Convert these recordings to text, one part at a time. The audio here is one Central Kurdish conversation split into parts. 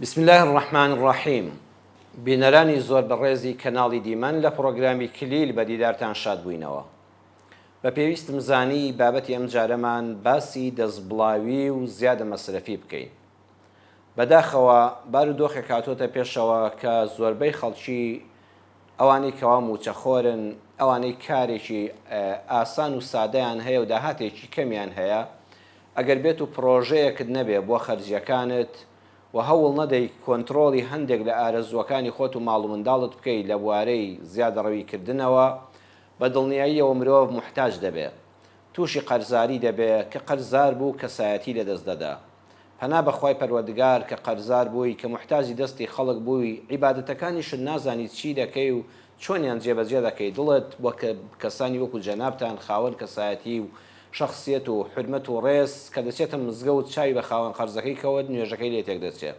بسم الله الرحمن الرحیم. بینەرانی زۆر بەڕێزی کەناڵی دیمەن لە پرۆگرامی کلیل بە دیدارتان شاد بووینەوە. بە پێویستم زانی بابەتی ئەم جارەمان باسی دەستبڵاوی و زیادە مەسرەفی بکەین. بەداخەوە بارودۆخێک هاتۆتە پێشەوە کە زۆربەی خەڵکی ئەوانەی کەوا موچەخۆرن، ئەوانەی کارێکی ئاسان و سادەیان هەیە و داهاتێکی کەمیان هەیە، ئەگەر بێت و پرۆژەیەکت نەبێ بۆ خەرجیەکانت و هەوڵ نەدەی کۆنتترۆلی هەندێک لە ئارەزوەکانی خۆت و ماڵ و منداڵت بکەیت لە بوارەی زیادە ڕەویکردنەوە، بە دڵنیاییەوە مرۆڤ محتاج دەبێت، تووشی قەرزاری دەبێت کە قەرزار بوو کەسایەتی لەدەست دەدا. پەنا بەخوای پەروەردگار کە قەرزار بووی، کە محتاجی دەستی خەڵک بووی، عیبادەتەکانیشت نازانی چی دەکەی و چۆنیان جێبەجێ دەکەی. دڵت وە کەسانی وەکو جەنابتان خاوەن کەسایەتی و شخصیت و حرمەت و ڕێز کە دەچێتە مزگەوت چاوی بە خاوەن قەرزەکەی کەوت نوێژەکەی لێ تێک دەچێت.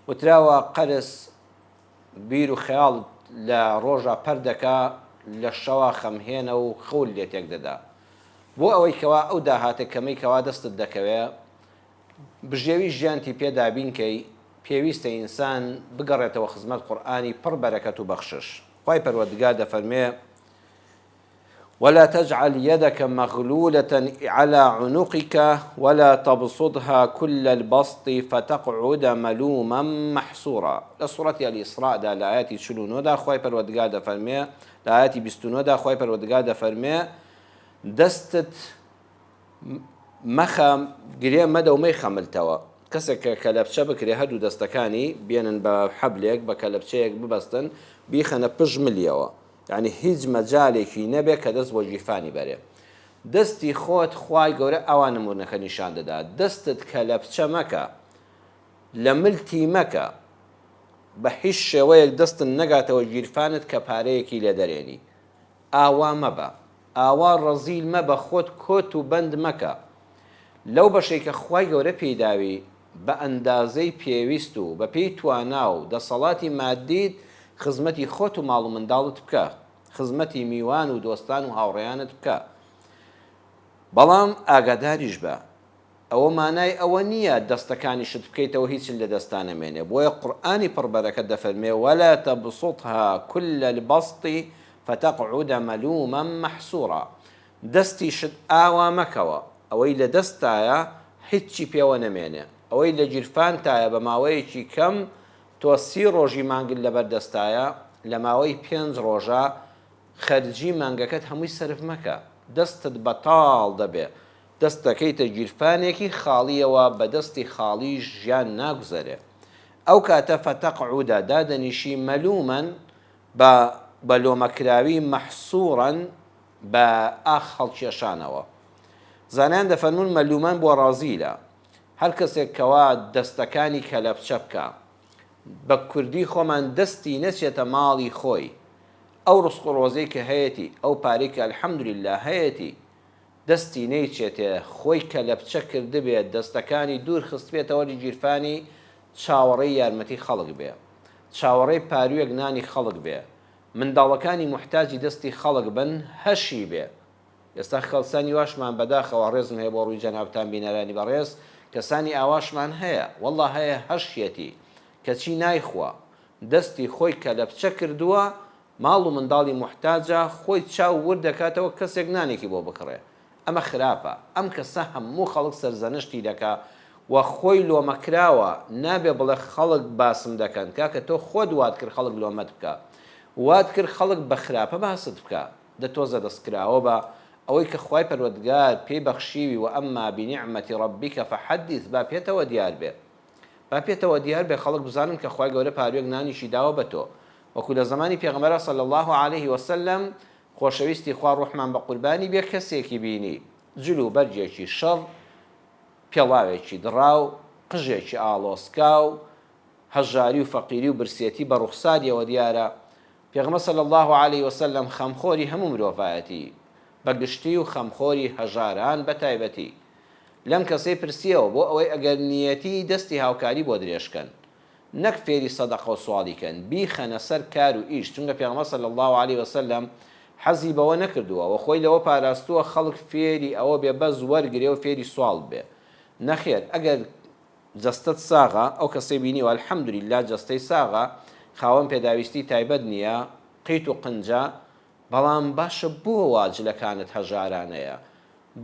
وتراوە قەرز بیر و خەیاڵ لە ڕۆژە پەردەکە، لە شەوە خەمهێنە و خەول لێ تێک دەدا. بۆ ئەوەی کەوا ئەو داهاتە کەمەی کەوا دەستت دەکەوێت بژێوی ژیانتی پێدابینکەی، پێویستە ئینسان بگەڕێتەوە خزمەت قورئانی پڕ بەرەکەت و بەخشش. خوای پەروەردگار دەفەرمێ: ولا تجعل يدك مغلولة على عنقك ولا تبسطها كل البسط فتقعد ملوما محسورا. لسورة الإسراء دا لآياتي شلونو دا خواهي پروردگار دا فرمي، لآياتي بستونو دا خواهي پروردگار دا فرمي دستت مەخە گرێ مەدە و مەی خەملتەوە. کەسێک کە کەلەپچە بکرێ هەردوو دەستەکانی بێنن بە حەبلێک بە کەلەپچەیەک ببەستن بیخەنە پژ ملیەوە، یعنی هیچ مەجالێکی نەبێت کە دەست بۆ ژیفانی بەرێ. دەستی خۆت خوای گەورە ئەوان نمونەکە نیشان دەدا. دەستت کەلەپچە مەکە، لە ملتی مەکە، بە هیچ شێوەیەک دەستن نەگاتەوە ژیرفانت کە پارەیەکی لێ دەرێنی. ئاوا مەبە، ئاوا ڕەزیل مەبە، خۆت کۆت و بەند مەکە. لەو بەشەی کە خوای گەورە پێداوی بە ئەندازەی پێویست و بە پێی توانا و دەسەڵاتی مادیت خزمەتی خۆت و ماڵ و منداڵت بکە، خزمەتی میوان و دۆستان و هاوڕێیانت بکە. بەڵام ئاگاداریش بە ئەوە مانای ئەوە نییە دەستەکانیشت بکەیتەوە هیچن لە دەستانە مێنێ. بۆیە قورئانی پڕبەرەکەت دەفەرمێ: ولا تبسطها كل البسط فتقعد ملوما محسورا. دەستیشت ئاوا مەکەوە، ئەوەی لە دەستایە هیچی پێوە نەمێنێ، ئەوەی لە گیرفانتایە بە ماوەیەکی کەم تۆ 30 ڕۆژی مانگت لەبەر دەستایە، لە ماوەی 5 ڕۆژە خەرجی مانگەکەت هەمووی سرف مەکە، دەستت بەتاڵ دەبێ، دەست دەکەیتە گیرفانێکی خاڵیەوە، بە دەستی خاڵی ژیان ناگوزەرێ. ئەو کاتە فتەقعودە دادەنیشی مەلومەن بە لۆمەکراوی مەحسوورەن بە ئاخ هەڵکێشانەوە. زانایان دەفەرمون مەلومان بۆ ڕازیلە، هەر کەسێک کەوا دەستەکانی کەلەپچە بکە، بە کوردی خۆمان دەستی نەچێتە ماڵی خۆی، ئەو ڕزق و ڕۆزەی کە هەیەی، ئەو پارەی کە ئەلحەمدولیلا هەیەی، دەستی نەیچێتێ خۆی کەلەپچە کردبێت، دەستەکانی دوور خست بێتەوە لە گیرفانی، چاوەڕێی یارمەتی خەڵک بێ، چاوەڕێی پارویەک نانی خەڵک بێ، منداڵەکانی محتاجی دەستی خەڵک بن، هەشی بێ. ئێستا خەڵسانی واشمان بەداخەوە ڕێزم هەیە بۆ ڕووی جەنابتان بینەرانی بەڕێز، کەسانی ئاواشمان هەیە، وەڵڵا هەیە هەشیەتی کەچی نایخوا، دەستی خۆی کەلەپچە کردووە، ماڵ و منداڵی محتاجە، خۆی چاو ور دەکاتەوە کەسێک نانێکی بۆ بکڕێ. ئەمە خراپە. ئەم کەسە هەموو خەڵک سەرزەنشتی دەکا و خۆی لۆمەکراوە، نابێ بڵێ خەڵک باسم دەکەن، کاکە تۆ خۆت وات کرد خەڵک لۆمەت بکە، وات کرد خەڵک بە خراپە باست بکە، دەتۆزە دەستکراوە بە ئەوەی کە خوای پەروەردگار پێی بەخشیوی و ئەمما بنیعمەتی ڕەبیکە فەحەدیث، با پێتەوە دیار بێ، با پێتەوە دیار بێ، خەڵک بزانن کە خوای گەورە پاروێک نانیشی داوە بە تۆ. وەکو لە زمانی پێغەمبەر صلی الله عليه وسلم خۆشەویستی خوا ڕوحمان بە قوربانی بێ کەسێکی بینی جلو بەرجێکی شەڕ، پێڵاوێکی دڕاو، قژێکی ئاڵۆسکاو، هەژاری و فەقیری و برسێتی بە ڕوخساریەوە دیارە. پێغەمبەر صلی الله عليه وسلم خەمخۆری هەموو مرۆڤایەتی، بەگشتی و خەمخۆری هەژاران بە تایبەتی، لەم کەسەی پرسیەوە بۆ ئەوەی ئەگەر نیەتی دەستی هاوکاری بۆ درێژکەن، نەک فێری سەدەقە و سواڵیکەن، بیخەنە سەر کار و ئیش، چونکە پێغەمبەر صلی الله عليه وسلم حەزی بەوە نەکردووە و خۆی لەوە پاراستووە خەڵک فێری ئەوە بێ بەز وەرگرێ و فێری سوال بێ. نەخێر، ئەگەر جەستت ساغا ئەو کەسەی بینی و الحەمدولیلا جەستەی ساغا خاوەن پێداویستی تایبەت نییە قیت و قنجە بەڵام باشە بۆ واجلەکانت هەژارانەیە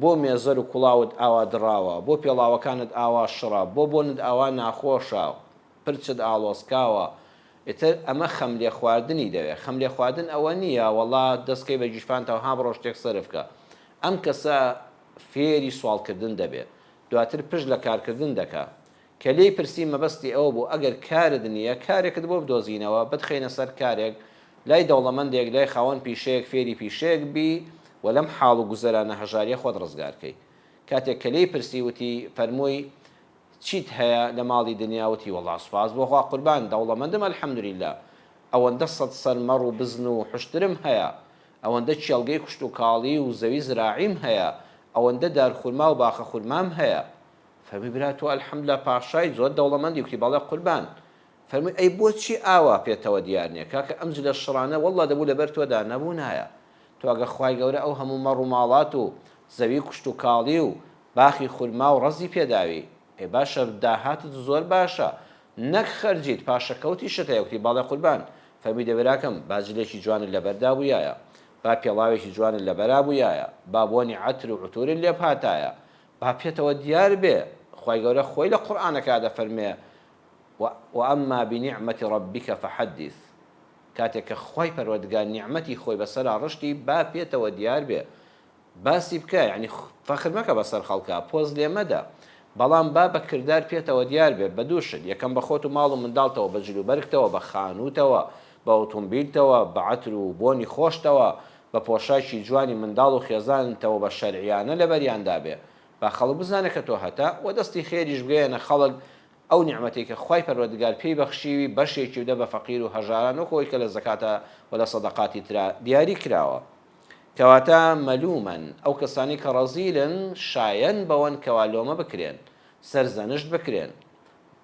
بۆ مێزەر و کوڵاوت ئاوا دراوە بۆ پێڵاوەکانت ئاوا شڕە بۆ بۆنت ئاوا ناخۆشە پرچت ئاڵۆسکاوە ئێتر ئەمە خەم لێ خواردنی دەوێت خەم لێ خواردن ئەوە نییە وەڵا دەستکەی بە گیشفانتەوە ها بڕۆ شتێک سەرف بکە ئەم کەسە فێری سوالکردن دەبێت دواتر پشت لە کارکردن دەکا کە لێی پرسی مەبەستی ئەوە بوو ئەگەر کارت نییە کارێکت بۆ بدۆزینەوە بتخینە سەر کارێک لای دەوڵەمەندێک لای خاوەن پیشەیەک فێری پیشەیەک بی و لەم حاڵ و گوزەرانە هەژاریە خۆت ڕزگارکەی کاتێک کە لێی پرسی وتی فەرمووی چیت هەیە لە ماڵی دنیاوتی وەڵا سوپاس بۆ خوا قوربان دەوڵەمەندم الحەمدولیلا ئەوەندە سەد سەرمەڕ و بزن و حشترم هەیە ئەوەندە چێڵگەی کوشت و کاڵی و زەوی زراعیم هەیە ئەوەندە دارخورما و باخە خورمام هەیە فەرمی برات و الحەمدولیلا پاشای زۆر دەوڵەمەندی وتی بەڵێ قوربان فەرمی ئەی بۆچی ئاوا پێتەوە دیار نییە کاکە ئەم جلە شڕانە وەڵا دەبوو لەبەر تۆدا نەبوو نایە تۆ ئەگە خوای گەورە ئەو هەموو مەڕ و ماڵات و زەوی کوشت و کاڵی و باخی خورما و ڕەزی پێداوی ئێ باشە داهاتت زۆر باشە نەک خەرجیت پاشەکەوتی شت هەیە وتی باڵێ قوربان فەرمی دەبراکەم باجلێکی جوانت لەبەردا بوویایە با پێڵاوێکی جوانت لەبەرا بوویایە با بۆنی عەتر و عوتورت لێ هاتایە با پێتەوە دیار بێ خوای گەورە خۆی لە قورئانەکە دەفەرمێ وأما بنعمة ربك فحدث کاتێک کە خوای پەروەردگار نیعمەتی خۆی بەسەرا ڕشتی با پێتەوە دیار بێ باسی بکە یعنی فەخر مەکە بەسەر خەڵکە پۆز لێ مەدە بەڵام با بە کردار پێتەوە دیار بێ بە دوو شت یەکەم بە خۆت و ماڵ و منداڵتەوە بە جلوبەرگتەوە بە خانووتەوە بە ئۆتۆمبیلتەوە بە عەتر و بۆنی خۆشتەوە بە پۆشاکی جوانی منداڵ و خێزانتەوە بە شەرعیانە لەبەریاندا بێ با خەڵک بزانێت کە تۆ هەتا و دەستی خێریش بگەیەنە خەڵک ئەو نیعمەتێک کە خوای پەروەردگار پێی بەخشیوی بەشێکی بدە بە فەقیر و هەژاران و خۆی کە لە زەکاتە و لە سەدەقاتی ترا دیاری کراوە کەواتە مەلومەن ئەو کەسانی کە ڕەزیلن شایەن بەوەن کەوا لۆمە بکرێن سەرزەنشت بکرێن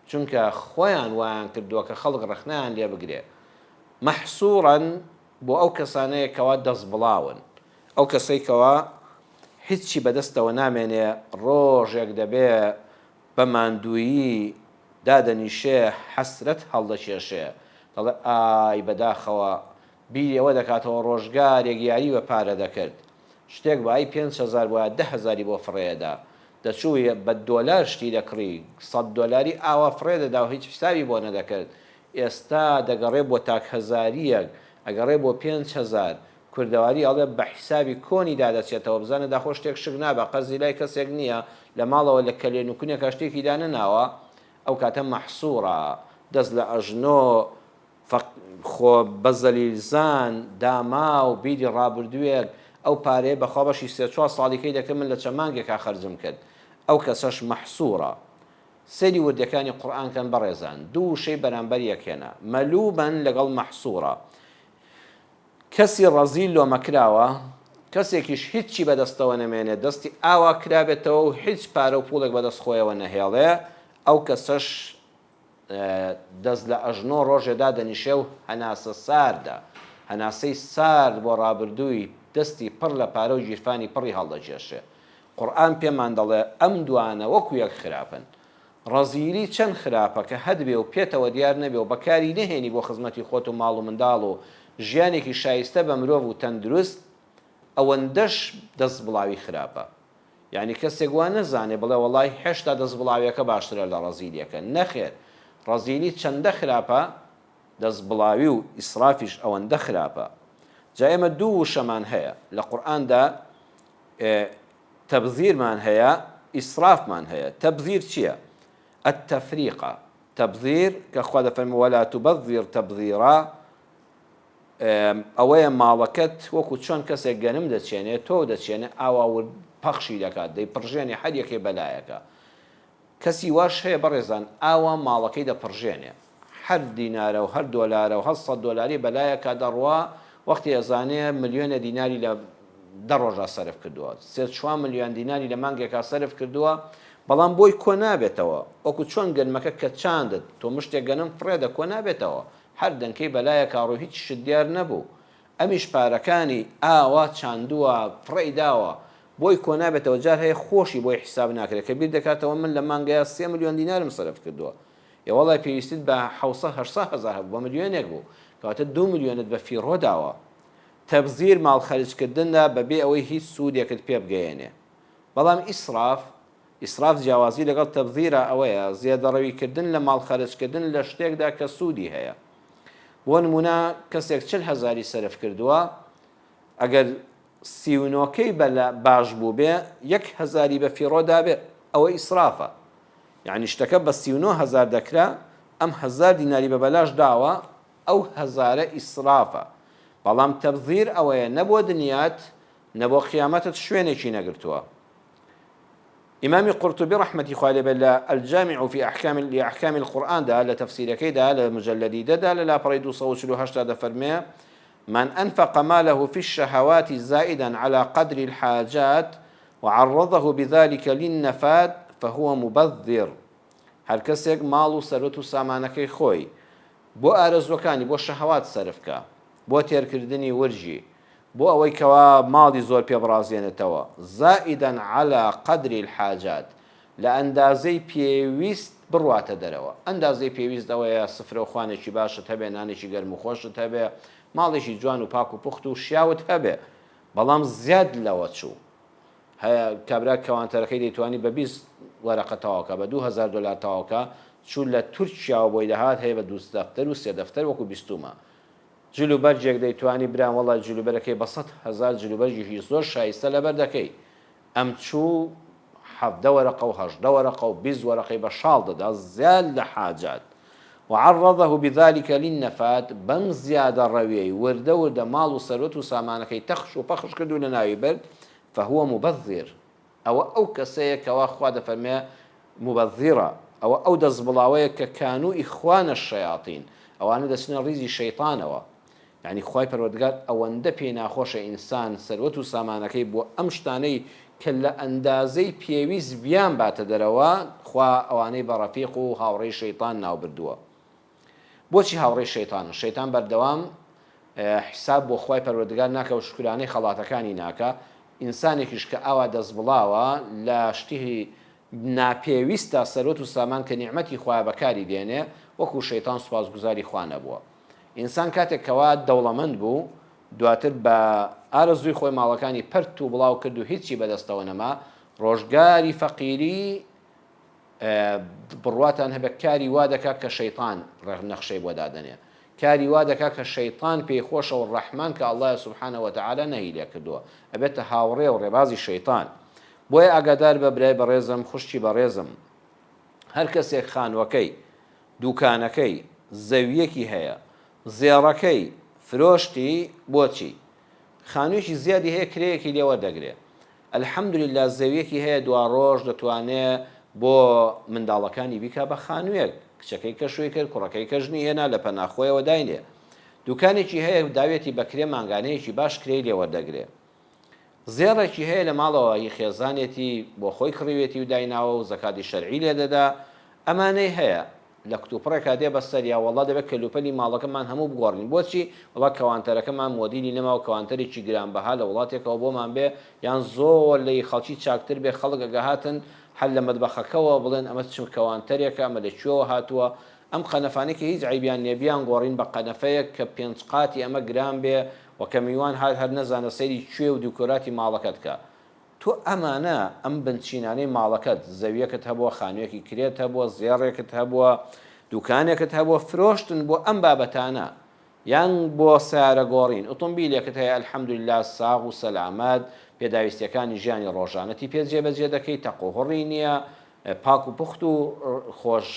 چونکە خۆیان وایان کردووە کە خەڵک ڕەخنەیان لێ بگرێ مەحسوورەن بۆ ئەو کەسانەیە کەوا دەست بڵاون ئەو کەسەی کەوا هیچی بەدەستەوە نامێنێ ڕۆژێک دەبێ بە ماندوویی دادەنیشێ حەسرەت هەڵدەکێشێ دەڵێ ئای بەداخەوە بیری ئەوە دەکاتەوە ڕۆژگارێک یاری بە پارە دەکرد شتێک بە ئای 5,000 وایە 10,000 بۆ فڕێدا دەچوویە بە دۆلار شتی دەکڕی 100 دۆلاری ئاوا فڕێدەدا و هیچ حسابی بۆ نەدەکرد ئێستا دەگەڕێ بۆ تاک هەزاریەک ئەگەڕێ بۆ 5,000 کوردەواری ئەڵێ بە حیسابی کۆنی دادەچێتەوە بزانە داخۆ شتێک شک نابە قەرزی لای کەسێک نییە لە ماڵەوە لە کەلێن و کونێکە شتێکی دانەناوە ئەو کاتە مەحسوورە دەست لە ئەژنۆ خۆ بەزەلیلزان داما و بیری ڕابردوویەک ئەو پارەیە بەخوا بەشی 3-4 ساڵیکەی دەکەم من لە چەمانگێکا خەرجم کرد ئەو کەسەش مەحسوورە سەری وردەکانی قورئانکەن بەڕێزان دوو شەی بەرامبەر یەکێنە مەلوبەن لەگەڵ مەحسوورە کەسی ڕەزیل لۆمەکراوە کەسێکیش هیچی بەدەستەوە نەمێنێت دەستی ئاوا کرابێتەوە و هیچ پارە و پوڵێک بەدەست خۆیەوە نەهێڵێ ئەو کەسەش دەست لە ئەژنۆ ڕۆژێدا دەنیشێ و هەناسە ساردا هەناسەی سارد بۆ ڕابردووی دەستی پڕ لە پارە و گیرفانی پڕی هەڵدەکێشێ قورئان پێمان دەڵێ ئەم دوانە وەکو یەک خراپن ڕەزیلی چەند خراپە کە هەدبێ و پێتەوە دیار نەبێ و بەکاری نەهێنی بۆ خزمەتی خۆت و ماڵ و منداڵ و ژیانێکی شایستە بە مرۆڤ و تەندروست ئەوەندەش دەست بڵاوی خراپە یعنی کەسێک وا نەزانێ بڵێ وەڵای هێشتا دەست بڵاویەکە باشترە لە ڕەزیلیەکە نەخێر ڕەزیلی چەندە خراپە دەست بڵاوی و ئیسرافیش ئەوەندە خراپە جا ئێمە دوو وشەمان هەیە لە قورئاندا تەبذیرمان هەیە ئیسرافمان هەیە تەبذیر چییە؟ التەفریقە تەبذیر کە خوا دەفەرمێ وەلا تبەذیر تەبذیرا ئەوەیە ماڵەکەت وەکو چۆن کەسێک گەنم دەچێنێت تۆ دەچێنێ ئاوا پەخشی دەکات دەیپڕژێنێ هەر یەکێ بەلایەکە کەسی واش هەیە بەڕێزان ئاوا ماڵەکەی دەپڕژێنێ هەر دینارە و هەر دۆلارە و 100 دۆلاری بەلایەکە دەڕوا وەختی ئەزانێ ملیۆنە دیناری لە 10 ڕۆژە سەرف کردووە 3-4 ملیۆن دیناری لە مانگێکا سەرف کردووە بەڵام بۆی کۆ نابێتەوە وەکو چۆن گەنمەکە کە چاندت تۆ مشتێک گەنم فڕێدە کۆ نابێتەوە هەر دەنکەی بەلایەکە ڕۆ هیچ شت دیار نەبوو ئەمیش پارەکانی ئاوا چاندووە فڕێی داوە بۆی کۆ نابێتەوە جار هەیە خۆشی بۆی حساب ناکرێت کە بیر دەکاتەوە من لە مانگەیە 3 ملیۆن دینارم سەرف کردووە یا وڵای پێویستیت بە 700 هزار هەبوو بە ملیۆنێک بوو کەواتە 2 ملیۆنت بە فیڕۆ داوە تەبزیر ماڵ خەرجکردندا بەبێ ئەوەی هیچ سوودێکت پێ بگەیەنێ بەڵام ئیسراف جیاوازی لەگەڵ تەبزیرە ئەوەیە زیادەڕەویکردن لە ماڵ خەرجکردن لە شتێکدا کە سوودی هەیە بۆ نمونە کەسێک 40 هەزاری سەرف کردووە ئەگەر 39کەی باش بوو بێ 1 هەزاری بە فیڕۆ دابێ ئەوە ئیسرافە یعنی شتەکە بە 39 هەزار دەکرا ئەم 1000 دیناری بە بەلاش داوە ئەو هەزارە ئیسرافە بەڵام تەبزیر ئەوەیە نەبۆ دنیات نەبۆ قیامەتت شوێنێکی نەگرتووە إمام قرطبي رحمة الله عليه الجامع في أحكام القرآن ده لتفسير كيدا لمجلدي ده لا بريدو صوت له هشتا ده فرمي من أنفق ماله في الشهوات زائدا على قدر الحاجات وعرضه بذلك للنفاد فهو مبذر هر كسيك مالو سروتو سامانكي خوي بو ئارەزوەکانی بۆ شەهەوات سەرفکە بۆ تێرکردنی وەرژی بۆ ئەوەی کەوا ماڵی زۆر پێ بڕازێنێتەوە زائیدەن على قدر الحاجات لە ئەندازەی پێویست بڕواتە دەرەوە ئەندازەی پێویست ئەوەیە سفرە خوانێکی باشت هەبێ نانێکی گەرم و خۆشت هەبێ ماڵێکی جوان و پاک و پوخت و شیاوت هەبێ بەڵام زیاد لەوە چوو هەیە کابرا کەوانتەرەکەی دەیتوانی بە 20 وەرەقە تەواوکە بە 2000 دلار تەواوکە چوو لە تورکیا بۆی دەهات هەیە بە 2 دەفتەر و 3 دەفتەر وەکو بیستومە جلوبەرجێک دەیتوانی بران وەڵا جلوبەرەکەی بە 100,000 جلوبەرجێکی زۆر شایستە لەبەر دەکەی ئەم چوو 17 وەرەقە و 18 وەرەقە و 20 وەرەقەی بە شاڵ دەدا زیاد لە حاجات وعرضه بذلك للنفاد بەم زیادە ڕەویەی وردە ماڵ و سەرۆت و سامانەکەی تەخش و پەخش کردو لە ناوی بەرد فهو مبذر ئەو کەسەیە کەوا خوا دەفەرمێ مبذرە ئەو دەست بڵاوەیە کە کانو ئیخوانە الشەیاطین ئەوانە دەچنە ڕیزی شەیطانەوە یعنی خوای پەروەردگار ئەوەندە پێ ناخۆشە ئینسان سەروەت و سامانەکەی بۆ ئەم شتانەی کە لە ئەندازەی پێویست بیان باتە دەرەوە خوا ئەوانەی بە ڕەفیق و هاوڕێی شەیطان ناو بردووە بۆچی هاوڕێی شەیطانە شەیطان بەردەوام حساب بۆ خوای پەروەردگار ناکە و شکرانەی خەڵاتەکانی ناکە ئینسانێکیش کە ئاوا دەست بڵاوە لە شتی ناپێویستە سەرۆت و سامان کە نیعمەتی خوا بەکاری دێنێ وەکو شەیطان سوپاسگوزاری خوا نەبووە ئینسان کاتێک کەوا دەوڵەمەند بوو دواتر بە ئارەزووی خۆی ماڵەکانی پەرت و بڵاو کرد و هیچی بەدەستەوە نەما ڕۆژگاری فەقیری بڕواتان هەبە کاری وا دەکات کە شەیطان نەخشەی بۆ دادەنێ کاری وا دەکات کە شەیطان پێی خۆشە و ڕەحمان کە ئەڵڵای سوبحانە وەتەعالە نەهی لێ کردووە ئەبێتە هاوڕێ و ڕێبازی شەیطان بۆیە ئاگادار بە برای بەڕێزم خوشتی بەڕێزم هەر کەسێک خانوەکەی دوکانەکەی زەویەکی هەیە زێڕەکەی فرۆشتی بۆچی خانوویەکی زیادی هەیە کرێیەکی لێوەردەگرێت ئەلحەمدوللیلا زەویەکی هەیە دوا ڕۆژ دەتوانێت بۆ منداڵەکانی بیکا بە خانوویەک کچەکەی کە شوێ کرد کوڕەکەی کەژنی هێنا لە پەناخۆیەوە داینێ دوکانێکی هەیە داوێتی بەکرێ مانگانەیەکی باش کرێی لێوەردەگرێت زێڕێکی هەیە لە ماڵەوە هی خێزانێتی بۆ خۆی کڕیوێتی و دایناوە و زەکاتی شەرعی لێ دەدا ئەمانەی هەیە لە کتوپڕێکا دێ بەسەر یا وەڵا دەبێت کەلوپەلی ماڵەکەمان هەموو بگۆڕین بۆچی وڵا کەوانتەرەکەمان مۆدیلی نەما و کەوانتەرێکی گرانبەها لە وڵاتێکەوە بۆمان بێ یان زۆر لەی خەڵکی چاکتر بێ خەڵک ئەگەهاتن هەر لە مەتبەخەکەەوە بڵێن ئەمە چ کەوانتەرێکە ئەمە لەکوێوە هاتووە ئەم قەنەفانێکی هیچ عیبیان نێبیان گۆڕین بە قەنەفەیەک کە پێنج قاتی ئەمە گران بێ و کە میوان هەر نەزانە سەیری کوێ و دوکۆراتی ماڵەکەت کە تۆ ئەمانە ئەم بنچینانەی ماڵەکەت زەویەکەت هەبووە خانوویەکی کرێت هەبووە زێڕێکت هەبووە دوکانێکت هەبووە فرۆشتن بۆ ئەم بابەتانە یان بۆ سیارە گۆڕین ئۆتۆمبیلێکت هەیە ئەلحەمدوللیلا ساغ و سەلامەت پێداویستیەکانی ژیانی ڕۆژانەتی پێ جێبەجێ دەکەی تەقۆهڕی نییە پاک و پوخت و خۆش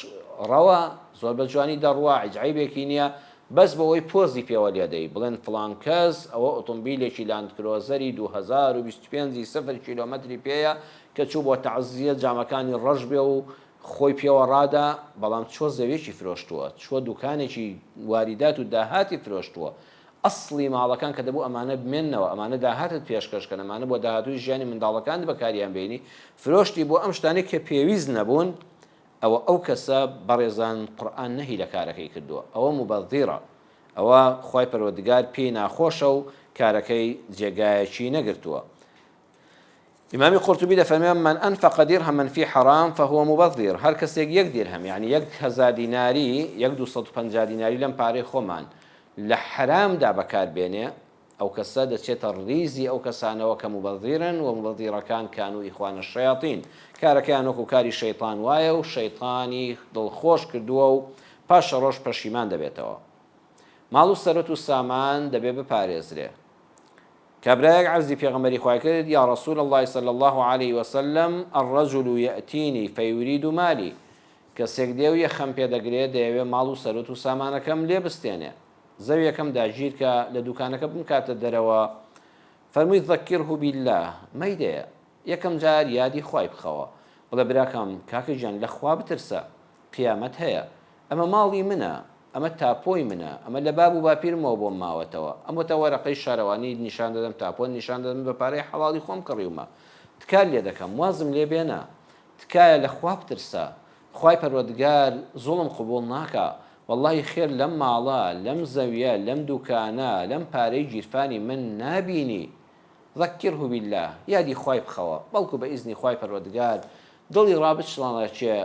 ڕەوە زۆر بە جوانی دەڕوە عیبێکی نییە بەس بەوەی پۆزی پێوە لێدەی بڵێن فڵان کەس ئەوە ئۆتۆمبیلێکی لاندکرۆزەری 2025 سفر کیلۆمەتری پێیە کە چوو بۆ تەعزیە جامەکانی ڕەش بێ و خۆی پێوە ڕادا بەڵام چۆ زەویێکی فرۆشتووە چۆ دوکانێکی واریدات و داهاتی فرۆشتووە ئەسڵی ماڵەکان کە دەبوو ئەمانە بمێننەوە ئەمانە داهاتت پێشکەشکەن ئەمانە بۆ داهاتوی ژیانی منداڵەکان بەکاریان بینی فرۆشتی بۆ ئەم شتانێک کە پێویست نەبوون ئەو کەسە بەڕێزان قورئان نەهی لە کارەکەی کردووە ئەوە مبەذیرە ئەوە خوای پەروەردگار پێی ناخۆشە و کارەکەی جێگایەکی نەگرتووە إمام قرطبي دفرمي من أنفق درهما في حرام فهو مبذر هر کەسێک یەک درهم يعني 1000 دیناری 1250 دیناری لەم پارەی خۆمان لە حرامدا بەکاربێنێ ئەو کەسە دەچێتە ڕیزی ئەو کەسانەوە کە مبەذیرن و مبەذیرەکان کانوا ئیخوانە الشەیاطین کارەکەیان وەکو کاری شەیطان وایە و شەیطانی دڵخۆش کردووە و پاشە ڕۆژ پەشیمان دەبێتەوە. ماڵ و سەرەت و سامان دەبێ بپارێزرێ. كابرايك عزي في غمري خواكد يا رسول الله صلى الله عليه وسلم الرجل يأتيني فيريد مالي كسيك ديو يخم بيدا قريد ديو مالو سروتو سامانا كم ليه بستيني زوية كم داجير كا لدوكانا كم كاتا دروا فرمي ذكره بالله ما يدي يكم جار يادي خواي بخوا ولا براكم كاكي جان لخوا بترسا قيامت هيا اما مالي منا ئەمە تاپۆی منە ئەمە لە باب و باپیرمەوە بۆم ماوەتەوە ئەمە تەوەرەقەی شارەوانی نیشان دەدەم تاپۆن نیشان دەدەم بە پارەی حەڵاڵی خۆم کڕیومە تکار لێ دەکەم وازم لێ بێنە تکایە لە خوا بترسە خوای پەروەردگار زوڵم قبوڵ ناکە واللهی خێر لەم ماڵە لەم زەویە لەم دوکانە لەم پارەی گیرفانی من نابینی ذەکیره بالله یادی خوای بخەوە بەڵکو بە ئیزنی خوای پەروەردگار دڵی ڕابچڵانەچێ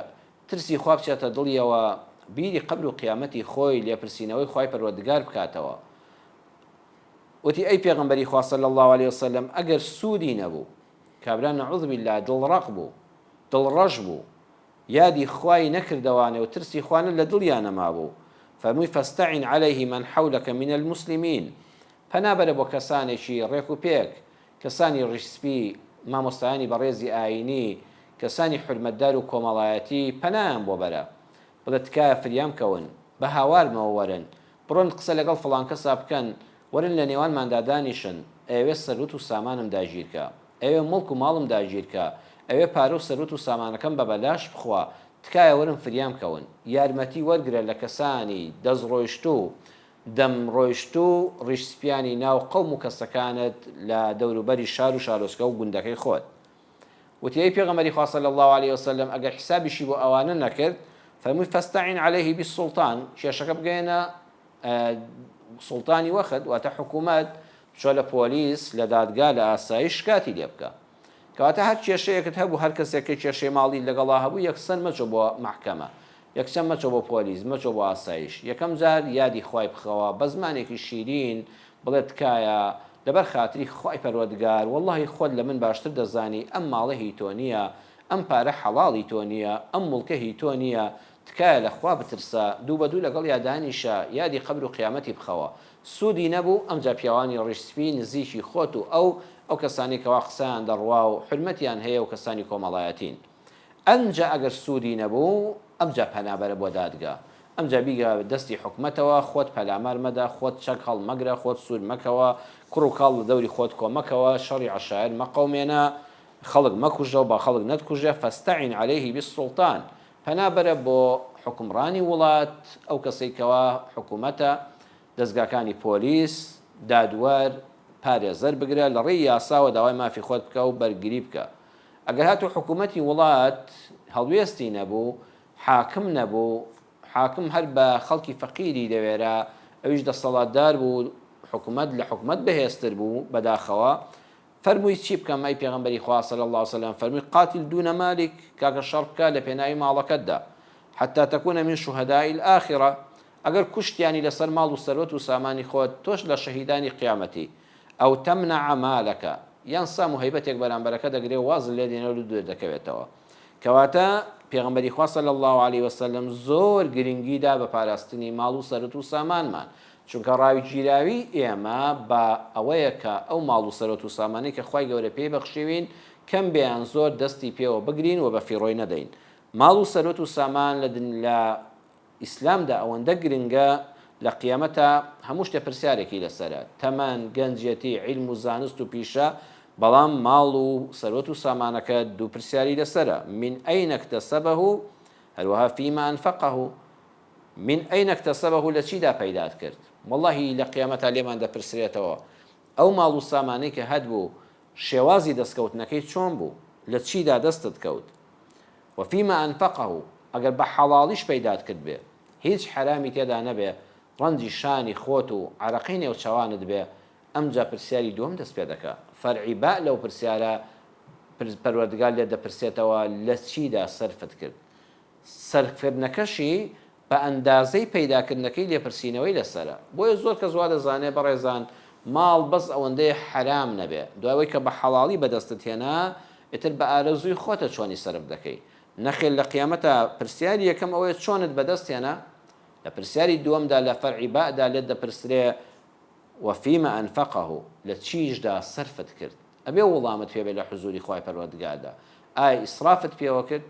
ترسی خوا بچێتە دڵیەوە بیری قبر و قیامەتی خۆی لێپرسینەوەی خوای پەروەردگار بکاتەوە وتی ئەی پێغەمبەری خوا صلی الله عليه وسلم ئەگەر سوودی نەبوو کابرا نەعوذ بالله دڵڕەق بوو دڵڕەش بوو یادی خوای نەکردەوانێ و ترسی خوانە لە دڵیان نەمابوو فەرمووی فاستعن عليه من حولك من المسلمين پەنابەرە بۆ کەسانێکی ڕێک و پێک کەسانی ڕیشسپی مامۆستایانی بەڕێزی ئاینی کەسانی حرمەتدار و کۆمەڵایەتی پەنایان بۆ بەرە بڵێ تکایە فریام کەون بە هاوارمەوە وەرن بڕۆن قسە لەگەڵ فڵان کەسا بکەن وەرن لە نێوانماندا دانیشن ئەوێ سەروت و سامانم داگیرکە ئەوێ مڵک و ماڵم داگیرکە ئەوێ پارە و سەروت و سامانەکەم بە بەلاش بخوا تکایە وەرن فریام کەون یارمەتی وەرگرە لە کەسانی دەست ڕۆیشت و دەم ڕۆیشت و ڕیشسپیانی ناو قەوم و کەسەکانت لە دەوروبەری شار و شارۆچکە و گوندەکەی خۆت وتی ئەی پێغەمبەری خوا صلی الله عليه وسلم ئەگەر حسابیشی بۆ ئەوانە نەکرد فەرمووی فاستعن عليه بالسلطان کێشەکە بگەێنە سوڵتانی وەخت واتە حکوومەت چۆ لە پۆلیس لە دادگا لە ئاسایش شکاتی لێ بکە کەواتە هەر کێشەیەکت هەبوو هەر کەسێکی کێشەی ماڵی لەگەڵا هەبوو یەکسەر مەچۆ بۆ محکەمە یەکسەر مەچۆ بۆ پۆلیس مەچۆ بۆ ئاسایش یەکەم جار یادی خوای بخەوە بە زمانێکی شیرین بڵێت تکایە لەبەر خاتری خوای پەروەردگار واللهی خۆت لە من باشتر دەزانی ئەم ماڵە هی تۆ نییە ئەم پارە حەڵاڵی تۆ نییە ئەم مڵکە هی تۆ نییە تکایە لە خوا بترسە دوو بە دوو لەگەڵ یادانیشە یادی قبر و قیامەتی بخەوە سوودی نەبوو ئەمجا پیاوانی ڕیشسپی نزیکی خۆت و ئەو کەسانی کەوا قسەیان دەڕوا و حرمەتیان هەیە و کەسانی کۆمەڵایەتین ئەنجا ئەگەر سوودی نەبوو ئەمجا پەنابەرە بۆ دادگا ئەمجا بیگە دەستی حکومەتەوە خۆت پەلامار مەدە خۆت چەک هەڵ مەگرە خۆت سوود مەکەوە کوڕ و کاڵ لە دەوری خۆت کۆمەکەوە شەڕی عەشایر مەقەومێنە خەڵک مەکوژە و با خەڵک نەتکوژە فاستعن عليه بالسلطان پەنابەرە بۆ حکمڕانی وڵات ئەو کەسێکەوە حکوومەتە دەستگاکانی پۆلیس دادوەر پارێزەر بگرە لە ڕێی یاساوە داوای مافی خۆت بکە و بەرگری بکە ئەگەر هاتو حکوومەتی وڵات هەڵوێستی نەبوو حاکم نەبوو حاکم هەر بە خەڵکی فەقیری دەوێرە ئەویش دەسەڵاتدار بوو حکوومەت لە حکوومەت بەهێزتر بوو بەداخەوە فەرمووی چی بکەم ئەی پێغەمبەری خوا صلی الله عليه وسلم فەرمووی قاتل دون مالک کاکە شەڕ بکە لە پێناوی ماڵەکەتدا حتى تكون من شهداء الآخرة أجر كشتياني لسر مال وسروت وساماني خود توش لشهيداني قيامتي أو تمنع مالك ينسى مهيبتك بلان بركة دقري واز الذي نولد دكويتوا كواتا پیغمبری خوا صلی الله علیه وسلم زور گرنگی دا بە پاراستنی ماڵ و سەرەت و سامانمان چونکە ڕاوی گیراوی ئێمە بە ئەوەیە کە ئەو ماڵ و سەرەت و سامانەی کە خوای گەورە پێی بەخشیوین کەم بێیان زۆر دەستی پێوە بگرین و بە فیڕۆی نەدەین ماڵ و سەرەت و سامان لە ئیسلامدا ئەوەندە گرنگە لە قیامەتە هەموو شتێ پرسیارێکی لەسەرە تەمەن گەنجەتی عیلم و زانست و پیشە بەڵام ماڵ و سەرەت و سامانەکە دوو پرسیاری لەسەرە من ئەین اکتسبه هەروەها فیما ئەنفقه من ئەین اکتسبه لە چیدا پەیدات کرد وەڵڵاهی لە قیامەتە لێمان دەپرسرێتەوە ئەو ماڵ و سامانەی کە هەبوو شێوازی دەستکەوتنەکەی چۆن بوو لە چیدا دەستت کەوت وفیما ئەنفقه ئەگەر بە حەڵاڵیش پەیدات کرد بێ هیچ حرامی تێدا نەبێ ڕەنجی شانی خۆت و عەرەقەی نێوچەوانت بێ ئەمجا پرسیاری دووەم دەست پێ دەکات فەرعی با لەو پەروەردگار لێ دەپرسێتەوە لە چیدا سەرفت کرد. سەرفکردنەکەشی بە ئەندازەی پەیداکردنەکەی لێپرسینەوەی لەسەرە. بۆیە زۆر کە زوا دەزانێ بەڕێزان ماڵ بەس ئەوەندەی حرام نەبێ، دوایەوەی کە بە حەڵاڵی بەدەستت هێنا ئیتر بە ئارەزووی خۆتە چۆنی سەرف دەکەی. نەخێل لە قیامەتە پرسیاری یەکەم ئەوەیە چۆنت بەدەست هێنا، لە پرسیاری دووەمدا لە فەرعی بادا لێت دەپرسرێ وەفیمە ئەنفەقەه لە چیشدا سەرفت کرد. ئەبێ وەڵامت پێ بێ لە حوزوری خوای پەروەردگاردا. ئایا ئیسرافت پێوە کرد؟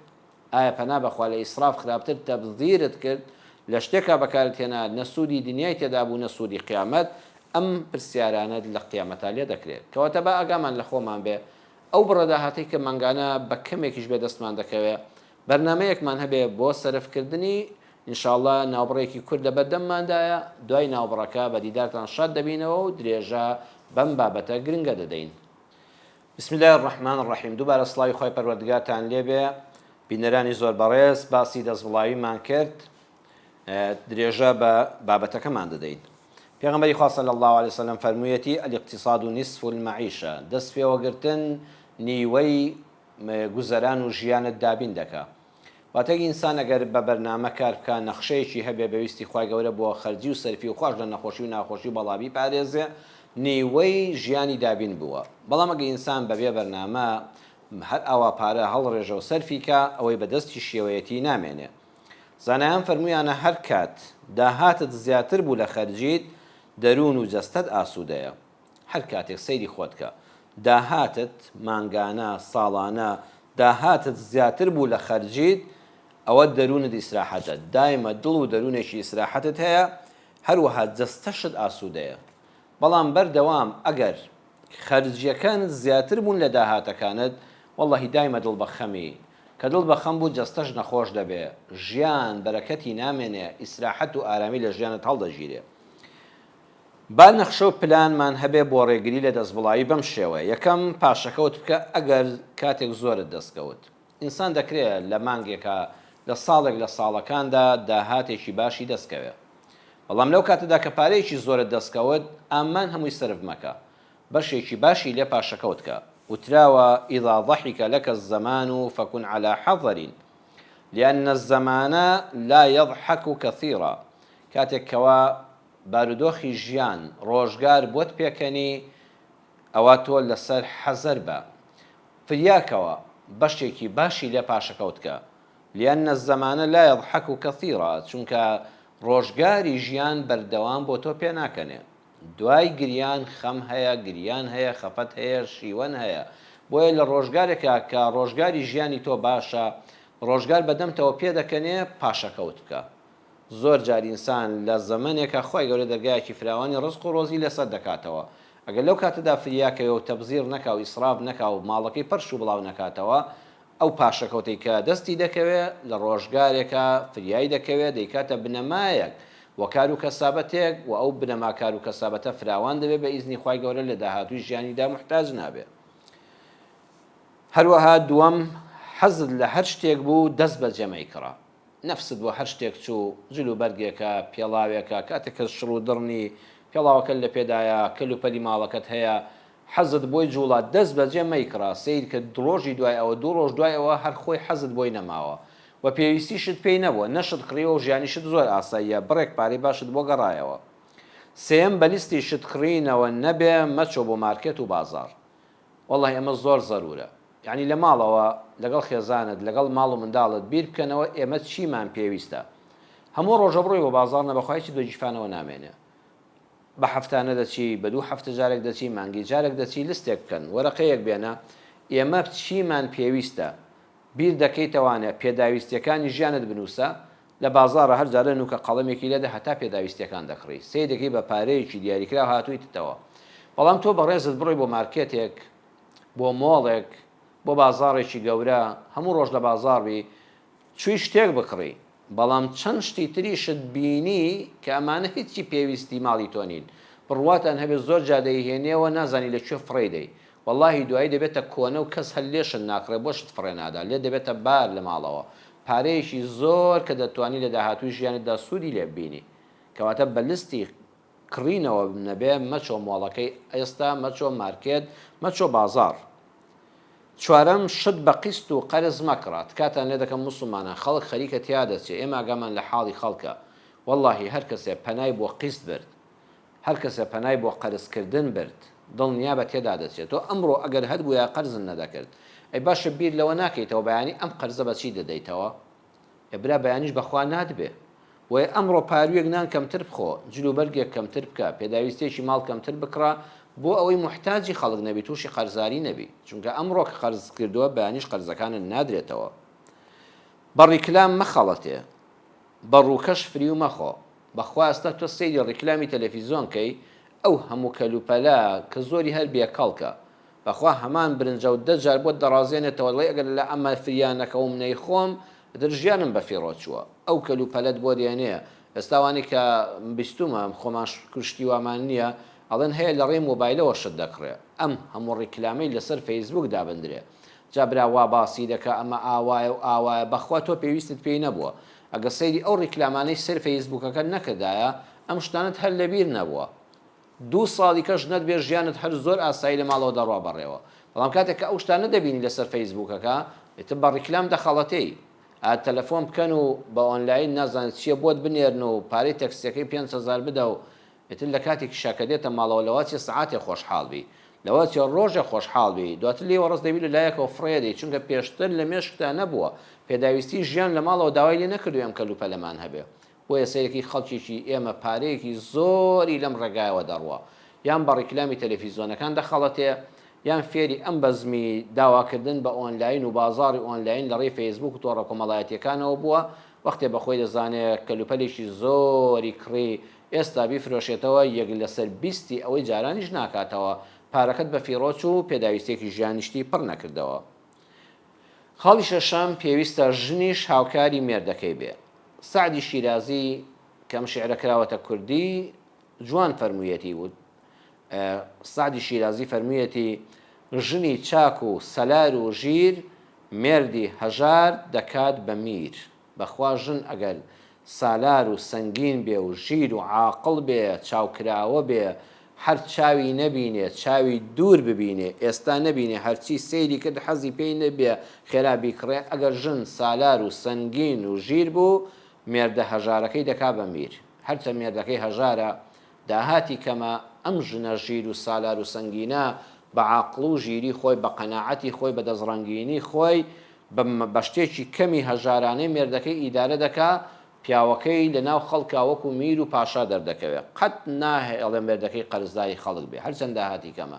ئایا پەنا بەخوا لە ئیسراف خراپتر تەبذیرت کرد لە شتێکا بەکارت هێنا نەسوودی دنیای تێدا بوو نەسوودی قیامەت؟ ئەم پرسیارانت لە قیامەتا لێ دەکرێت. کەواتە بە ئاگامان لە خۆمان بێ ئەو بڕەداهاتەی کە مەنگانە بە کەمێکیش بێ دەستمان دەکەوێت بەرنامەیەکمان هەبێ بۆ سەرفکردنی ئینشاءڵڵا ناوبڕێکی کورد لە بەردەمماندایە، دوای ناوبڕەکە بە دیدارتان شاد دەبینەوە و درێژە بەم بابەتە گرنگە دەدەین. بسم الله الرحمن الرحیم. دووبارە سڵاوی خۆی پەروەردگارتان لێبێ. بینەرانی زۆر بەڕێز باسی دەستبڵاویمان کرد، درێژە بە بابەتەکەمان دەدەین. پێغەمبەری خوا صلی الله علیه وسلم فەرموویەتی الاقتصاد نصف المعیشە، دەست پێوەگرتن نیوەی گوزەران و ژیانت دابین دەکا. واتەگە ئینسان ئەگەر بە بەرنامە کار بکە، نەخشەیەکی هەبێ بەویستی خوای گەورە بۆ خەرجی و سەرفی و خوش لە نەخۆشی و ناخۆشی بەڵاوی پارێزێ، نیوەی ژیانی دابین بووە. بەڵام ئەگە ئینسان بەبێ بەرنامە هەر ئاوا پارە هەڵڕێژە و سەرفی کە ئەوەی بەدەستی شێوەیەتی نامێنێ. زانایان فەرموویانە هەر کات داهاتت زیاتر بوو لە خەرجیت، دەروون و جەستەت ئاسوودەیە. هەر کاتێک سەیری خۆت کە داهاتت مانگانە ساڵانە داهاتت زیاتر بوو لە خەرجیت، ئەوە دەروونت ئیسراحەتە، دایمە دڵ و دەروونێکی ئیسراحەتت هەیە، هەروەها جەستەشت ئاسوودەیە. بەڵام بەردەوام ئەگەر خەرجیەکانت زیاتر بوون لە داهاتەکانت، وەڵڵەهی دایمە دڵ بە خەمی، کە دڵ بە خەم بوو جەستەش نەخۆش دەبێ، ژیان بەرەکەتی نامێنێ، ئیسراحەت و ئارامی لە ژیانت هەڵدەگیرێ. با نەخشە و پلانمان هەبێ بۆ ڕێگری لە دەستبڵاوی بەم شێوە. یەکەم پاشەکەوت بکە ئەگەر کاتێک زۆرت دەستکەوت. ئینسان دەکرێت لە مانگێکە لە ساڵێک لە ساڵەکاندا داهاتێکی باشی دەستکەوێت. بەڵام لەو کاتەدا کە پارەیەکی زۆرت دەستکەوت، ئامان هەمووی سرف مەکە، بەشێکی باشی لێ پاشەکەوت کە. وتراوە ئیذا ضحك لك الزمان فكن على حذر لأن الزمان لا يضحك كثيرا. کاتێک کەوا بارودۆخی ژیان ڕۆژگار بۆت پێکەنی، ئەوە تۆ لەسەر حەزەر بە، فریاکەوە بەشێکی باشی لێ پاشەکەوت کە. لأن الزمان لا يضحك كثيرا، چونکە ڕۆژگاری ژیان بەردەوام بۆ تۆ پێ ناکەنێ. دوای گریان خەم هەیە، گریان هەیە، خەفەت هەیە، شیوەن هەیە. بۆیە لە ڕۆژگارێکە کە ڕۆژگاری ژیانی تۆ باشە، ڕۆژگار بەدەمتەوە پێ دەکەنێ پاشەکەوت بکە. زۆر جار ئینسان لە زەمانێکە خۆی گەورە دەرگایەکی فراوانی ڕزق و ڕۆزی لەسەر دەکاتەوە. ئەگەر لەو کاتەدا فریاکەوە و تەبزیر نەکا و ئیسراف نەکا و ماڵەکەی پەرش و بڵاو نەکاتەوە، ئەو پاشەکەوتەی کە دەستی دەکەوێت لە ڕۆژگارێکە فریایی دەکەوێت، دەیکاتە بنەمایەک وە کار و کەسابەتێک، و ئەو بنەما کار و کەسابەتە فراوان دەبێت بە ئیزنی خوای گەورە لە داهاتووی ژیانیدا محتاج نابێت. هەروەها دووەم، حەزت لە هەر شتێک بوو دەست بەجێمەی کڕە. نەفست بۆ هەر شتێک چوو، جل و بەرگێکە، پێڵاوێکە، کاتێک کە شڕ و دڕنی پێڵاوەکە لە پێدایە، کەل و پەلی ماڵەکەت هەیە، حەزت بۆی جوڵات دەست بەجێ مەیکڕە. سیر کە ڕۆژی دوای ئەوە دوو ڕۆژ دوای ئەوە هەر خۆی حەزت بۆی نەماوە و پێویستیشت پێی نەبووە، نەشت کڕیەوە و ژیانیشت زۆر ئاساییە، بڕێک پارەی باشت بۆ گەڕایەوە. سێم، بەلیستی شت کڕینەوە نەبێ مەچۆ بۆ مارکێت و بازار. وەڵڵاهی ئەمە زۆر زەرورە. یعنی لە ماڵەوە لەگەڵ خێزانت لەگەڵ ماڵ و منداڵت بیر بکەنەوە ئێمە چیمان پێویستە. هەموو ڕۆژە بڕۆی بۆ بازار نەبەخوایکی دۆجیفانەوە نامێنێ. بە هەفتانە دەچی، بە دوو هەفتە جارێک دەچی، مانگی جارێک دەچی، لستێک بکەن، وەرەقەیەک بێنە، ئێمە چیمان پێویستە، بیر دەکەیتەوانێ پێداویستیەکانی ژیانت بنووسە، لە بازارە هەر جارە نوکە قەڵەمێکی لێدە هەتا پێداویستیەکان دەکڕی، سێدەکەی بە پارەیەکی دیاریکرا هاتوویتەوە. بەڵام تۆ بەڕێزت بڕۆی بۆ مارکێتێک، بۆ مۆڵێک، بۆ بازاڕێکی گەورە، هەموو ڕۆژ لە بازاڕی چووی شتێک بکڕی، بەڵام چەند شتی تریشت بینی کە ئەمانە هیچی پێویستی ماڵی تۆ نین، بڕواتان هەبێت زۆر جادەی هێنێەوە نازانی لەکوێ فڕێدەی، وەڵڵاهی دوایی دەبێتە کۆنە و کەس هەلێشت ناکڕێ بۆشت فڕێ نادا، لێ دەبێتە بار لە ماڵەوە، پارەیەکی زۆر کە دەتوانی لە داهاتووی ژیانتدا سوودی لێ ببینی. کەواتە بەلیستی کڕینەوە نەبێ مەچۆ مۆڵەکەی ئێستا، مەچۆ مارکێت، مەچۆ بازار. چوارەم شت بە قیست و قەرز مەکڕات کاتان لێ دەکەم موسڵمانە خەڵک خەریکە تیا دەچێت ئێمە ئاگامان لە حاڵی خەڵکە واللهی هەر کەسێ پەنای بۆ قیست برد هەر کەسە پەنای بۆ قەرزکردن برد دڵنیا بە تێدا دەچێت تۆ ئەمڕۆ ئەگەر هەر بووە قەرزن نەدەکرد ئەی باشە بیر لەوە ناکەیتەوە بەیانی ئەم قەرزە بەچی دەدەیتەوە ئەبرا بەیانیش بەخوا نادبێ وی ئەمڕۆ پارویەک نان کەمتر بخۆ جلوبەرگێک کەمتر بکە پێداویستێکی ماڵ کەمتر بکڕە بۆ ئەوەی محتاجی خەڵک نەبی تووشی قەرزاری نەبی چونکە ئەمڕۆ کە قەرز کردووە بەیانیش قەرزەکانت نادرێتەوە بەڕیکلام مەخەڵەتێ بەڕووکەش فری و مەخۆ بەخوا ئێستا تۆ سەیری ڕیکلامی تەلەڤیزۆنکەی ئەو هەموو کەلوپەلا کە زۆری هەر بێکەڵکە بەخوا هەمان برنجە و دەجار بۆ دەڕازێنێتەوە لەی ئەگەر لە ئەمە فریانەکە و منەی خۆم دژیانم بە فیڕۆچووە ئەو کەلوپەلەت بۆ دێنەیە ئێستاوانی کە بیستومە کوڕمان کوشتی وامان نییە ئەڵێن هەیە لە ڕێی مۆبایلەوە شت دەکڕێ ئەم هەموو ڕیکلامەی لەسەر فەیسبوک دابدرێ جابرا وا باسی دەکە ئەمە ئاوایە و ئاوایە بەخوا تۆ پێویستت پێی نەبووە ئەگە سەیری ئەو ڕیکلامانەی سەر فەیسبوکەکە نەکردایە ئەم شتانت هەر لەبیر نەبووە 2 ساڵی کەش نەتبێ ژیانت هەر زۆر ئاسایی لە ماڵەوە دەڕوا بەڕێوە بەڵام کاتێک کە ئەو شتانە دەبینی لەسەر فەیسبوکەکە ئێتر بە ڕیکلام دەخەڵەتەی تەلەفۆن بکەن و بە ئۆنلاین نازانێت چییە بۆت بنێرن و پارەی تەکسیەکەی 5,000 بدە و ئێتر لە کاتێکی شاکە دێتە ماڵەوە لەواتیە سعاتێ خۆشحاڵبی لەواتیە ڕۆژە خۆشحاڵبی دواتر لێ وەڕست دەبی لە لایەکەوە فڕێدەی چونکە پێشتر لە مێشکتا نەبووە پێداویستی ژیان لە ماڵەوە داوای لێ نەکردو ئەم کەلوپەلەمان هەبێ بۆیە سەیرێکی خەڵکیی ئێمە پارەیەکی زۆری لەم ڕێگایەوە دەڕوە یان بە ڕیکلامی تەلەڤیزۆنەکان دەخەڵەتێ یان فێری ئەم بەزمی داواکردن بە ئۆنلاین و بازاڕی ئۆنلاین لە ڕێی فەیسبوک و تۆڕە کۆمەڵایەتیەکانەوە بووە وەختێ بەخۆی دەزانێت کەلوپەلێکی زۆری کڕی ئێستا بیفرۆشێتەوە یەک لەسەر 20 ئەوەی جارانیش ناکاتەوە پارەکەت بە فیڕۆچ و پێداویستێکی ژیانیشتی پڕ نەکردەوە خاڵی شەشەم پێویستە ژنیش هاوکاری مێردەکەی بێ سعدی شیرازی کەم شعرە کراوەتە کوردی جوان فەرموویەتی بود سعدی شیرازی فەرموویەتی ژنی چاک و سەلار و ژیر مێردی هەژار دەکات بە میر بەخوا ژن ئەگەر سالار و سەنگین بێ و ژیر و عاقڵ بێ چاوکراوە بێ هەر چاوی نەبینێ چاوی دوور ببینێ ئێستا نەبینێ هەرچی سەیری کرد حەزی پێی نەبێ خێرا بیکڕێ ئەگەر ژن سالار و سەنگین و ژیر بوو مێردە هەژارەکەی دەکا بە میر هەرچە مێردەکەی هەژارە داهاتی کەمە ئەم ژنە ژیر و سالار و سەنگینە بە عاقڵ و ژیری خۆی بە قەناعەتی خۆی بە دەزڕەنگینی خۆی بە شتێکی کەمی هەژارانەی مێردەکەی ئیدارە دەکا پیاوەکەی لە ناو خەڵکا وەکو میر و پاشا دەردەکەوێت قەت ناهێڵێ مێردەکەی قەرزداری خەڵک بێ هەرچەند داهاتی کەمە